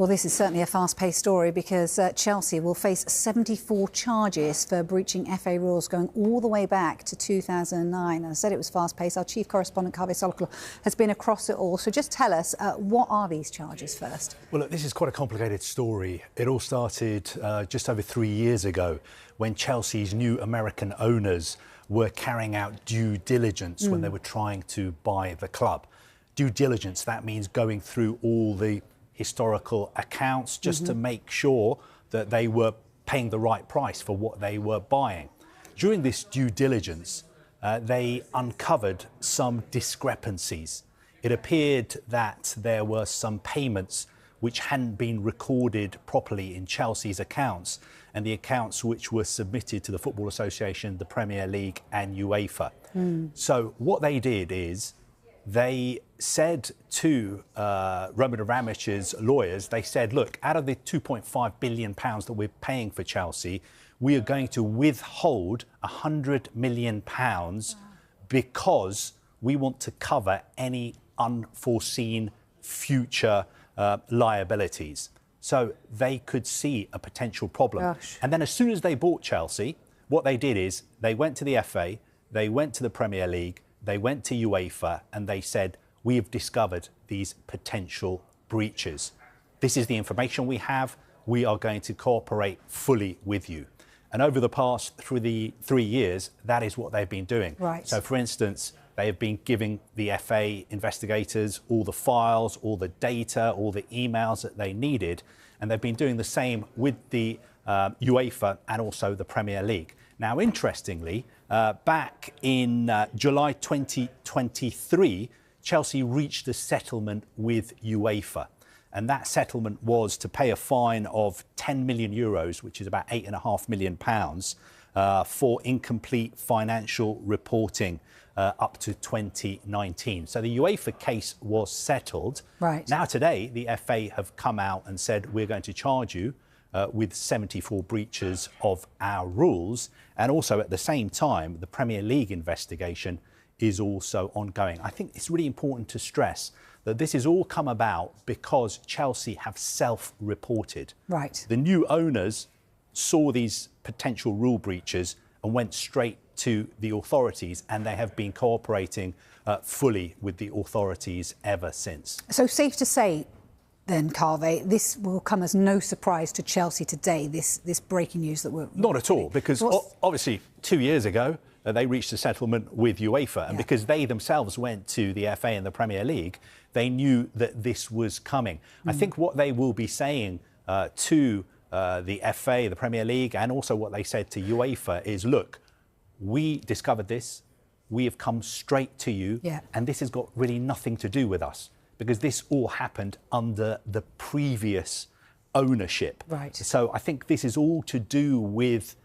Well, this is certainly a fast-paced story because Chelsea will face 74 charges for breaching FA rules going all the way back to 2009. I said it was fast-paced. Our chief correspondent, Kaveh Solhekol, has been across it all. So just tell us, what are these charges first? Well, look, this is quite a complicated story. It all started just over 3 years ago when Chelsea's new American owners were carrying out due diligence when they were trying to buy the club. Due diligence, that means going through all the historical accounts just to make sure that they were paying the right price for what they were buying. During this due diligence, they uncovered some discrepancies. It appeared that there were some payments which hadn't been recorded properly in Chelsea's accounts, and the accounts which were submitted to the Football Association, the Premier League and UEFA. So what they did is they said to Roman Abramovich's lawyers, they said, look, out of the £2.5 billion that we're paying for Chelsea, we are going to withhold £100 million because we want to cover any unforeseen future liabilities. So they could see a potential problem. Gosh. And then as soon as they bought Chelsea, what they did is they went to the FA, they went to the Premier League, they went to UEFA and they said, we have discovered these potential breaches. This is the information we have. We are going to cooperate fully with you. And over the past 3 years, that is what they've been doing. Right. So, for instance, they have been giving the FA investigators all the files, all the data, all the emails that they needed. And they've been doing the same with the UEFA and also the Premier League. Now, interestingly, back in July 2023, Chelsea reached a settlement with UEFA. And that settlement was to pay a fine of €10 million, which is about £8.5 million, for incomplete financial reporting up to 2019. So the UEFA case was settled. Right. Now, today, the FA have come out and said, we're going to charge you with 74 breaches of our rules. And also at the same time, the Premier League investigation is also ongoing. I think it's really important to stress that this has all come about because Chelsea have self-reported. Right. The new owners saw these potential rule breaches and went straight to the authorities, and they have been cooperating fully with the authorities ever since. So safe to say, then, Kaveh, this will come as no surprise to Chelsea today, this breaking news that we're... Not at all, because obviously 2 years ago, they reached a settlement with UEFA, and because they themselves went to the FA and the Premier League, they knew that this was coming. I think what they will be saying to the FA, the Premier League, and also what they said to UEFA is, look, we discovered this, we have come straight to you, and this has got really nothing to do with us, because this all happened under the previous ownership. Right. So I think this is all to do with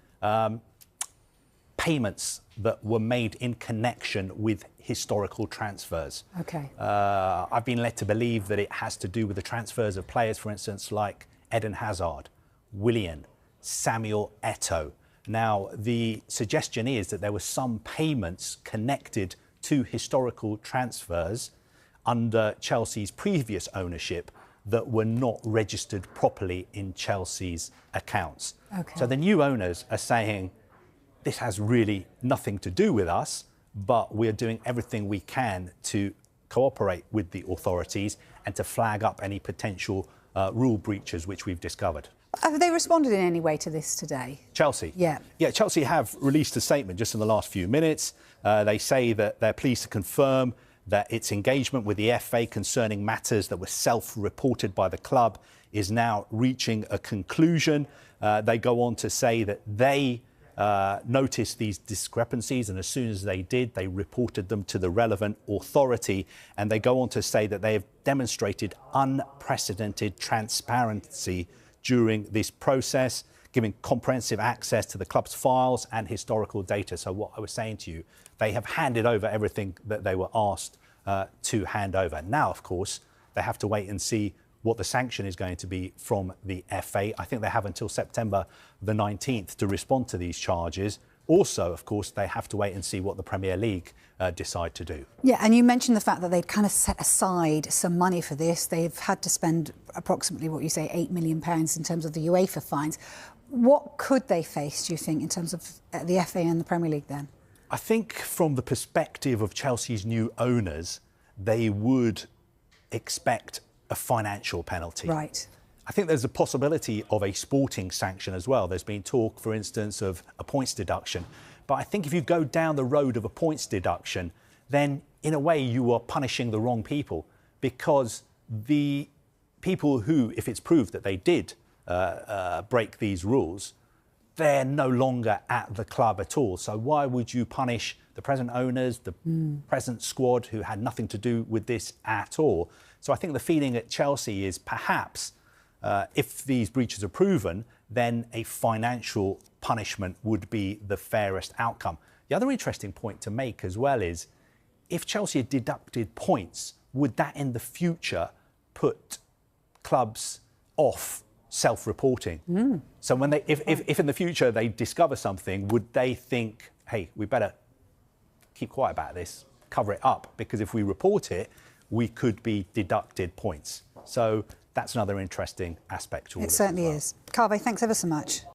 payments that were made in connection with historical transfers. Okay. I've been led to believe that it has to do with the transfers of players, for instance, like Eden Hazard, Willian, Samuel Eto'o. Now, the suggestion is that there were some payments connected to historical transfers under Chelsea's previous ownership that were not registered properly in Chelsea's accounts. Okay. So the new owners are saying, this has really nothing to do with us, but we're doing everything we can to cooperate with the authorities and to flag up any potential rule breaches which we've discovered. Have they responded in any way to this today? Chelsea? Yeah. Yeah, Chelsea have released a statement just in the last few minutes. They say that they're pleased to confirm that its engagement with the FA concerning matters that were self-reported by the club is now reaching a conclusion. They go on to say that they noticed these discrepancies, and as soon as they did, they reported them to the relevant authority. And they go on to say that they have demonstrated unprecedented transparency during this process, giving comprehensive access to the club's files and historical data. So what I was saying to you, they have handed over everything that they were asked to hand over. Now, of course, they have to wait and see what the sanction is going to be from the FA. I think they have until September the 19th to respond to these charges. Also, of course, they have to wait and see what the Premier League decide to do. Yeah, and you mentioned the fact that they'd kind of set aside some money for this. They've had to spend approximately, what you say, £8 million in terms of the UEFA fines. What could they face, do you think, in terms of the FA and the Premier League then? I think from the perspective of Chelsea's new owners, they would expect a financial penalty. Right. I think there's a possibility of a sporting sanction as well. There's been talk, for instance, of a points deduction. But I think if you go down the road of a points deduction, then in a way you are punishing the wrong people, because the people who, if it's proved that they did break these rules, they're no longer at the club at all. So why would you punish the present owners, the present squad who had nothing to do with this at all? So I think the feeling at Chelsea is perhaps if these breaches are proven, then a financial punishment would be the fairest outcome. The other interesting point to make as well is, if Chelsea had deducted points, would that in the future put clubs off self-reporting? So when if in the future they discover something, would they think, hey, we better keep quiet about this, cover it up, because if we report it, we could be deducted points. So that's another interesting aspect to all this. It certainly is. Kaveh, thanks ever so much.